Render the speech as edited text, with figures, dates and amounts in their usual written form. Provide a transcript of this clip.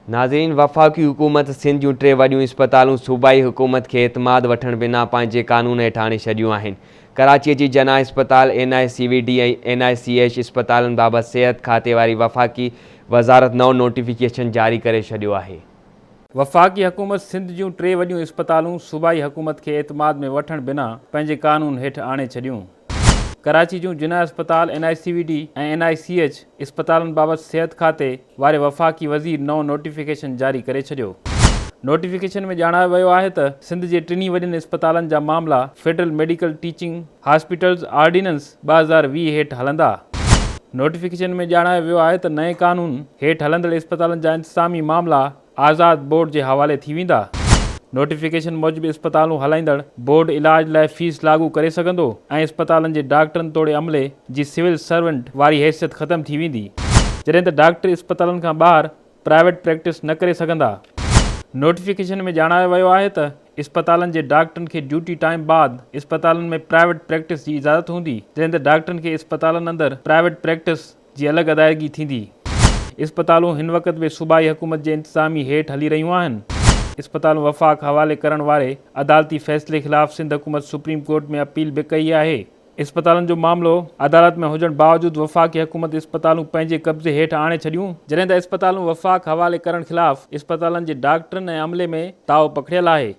नाज़रीन, वफ़ाक़ी हुकूमत सिंध जूं 3 वॾियूं इस्पतालूं सूबाई हुकूमत खे एतमाद वठण बिना पंहिंजे क़ानून हेठि आणे छॾियूं आहिनि। कराचीअ जी जना इस्पताल, NICVD ऐं NICH इस्पतालुनि बाबति सिहत खाते वारी वफ़ाक़ी वज़ारत नओं नोटिफिकेशन जारी करे छॾियो आहे। वफ़ाक़ी हुकूमत सिंध जूं 3 वॾियूं इस्पतालूं सूबाई हुकूमत खे एतमाद में वठण बिना पंहिंजे क़ानून हेठि आणे छॾियूं। कराची जूं जिना इस्पताल, NICVD ऐं NICH इस्पतालुनि बाबति सिहत खाते वारे वफ़ाक़ी वज़ीर नओं नोटिफिकेशन जारी करे छॾियो। नोटिफिकेशन में ॼाणायो वियो आहे त सिंध जे 3 वॾियुनि इस्पतालनि जा मामला federal medical teaching hospitals ordinance 2020 हेठि हलंदा। नोटिफिकेशन में ॼाणायो वियो आहे त नए क़ानून हेठि हलंदड़ इस्पतालनि जा इंतिज़ामी मामला आज़ाद बोर्ड जे हवाले थी वेंदा। नोटिफिकेशन मूजिबि इस्पतालूं हलाईंदड़ बोर्ड इलाज लाइ फीस लागू करे सघंदो ऐं इस्पतालनि जे डॉक्टरनि तोड़े अमले जी सिविल सर्वेंट वारी हैसियत ख़तम थी वेंदी, जॾहिं त डॉक्टर इस्पतालनि खां ॿाहिरि प्राइवेट प्रैक्टिस न करे सघंदा। नोटिफिकेशन में ॼाणायो वियो आहे त इस्पतालनि जे डॉक्टरनि खे ड्यूटी टाइम बाद इस्पतालनि में प्राइवेट प्रैक्टिस जी इजाज़त हूंदी, जॾहिं त डॉक्टरनि खे इस्पतालनि अंदरि प्राइवेट प्रैक्टिस जी अलॻि अदायगी थींदी। इस्पतालूं हिन वक़्त में सूबाई हुकूमत जे इंतिज़ामी हेठि हली रहियूं आहिनि। इस्पतालूं वफ़ाक़ हवाले करण वारे अदालती फ़ैसिले ख़िलाफ़ सिंध हुकूमत सुप्रीम कोर्ट में अपील बि कई आहे। इस्पतालनि जो मामिलो अदालत में हुजण बावजूदि वफ़ाक़ी हुकूमत इस्पतालूं पंहिंजे कब्ज़े हेठि आणे छॾियूं, जॾहिं त इस्पतालूं वफ़ाक़ हवाले करण ख़िलाफ़ इस्पतालनि जे डॉक्टरनि ऐं अमले में ताव पखिड़ियल आहे।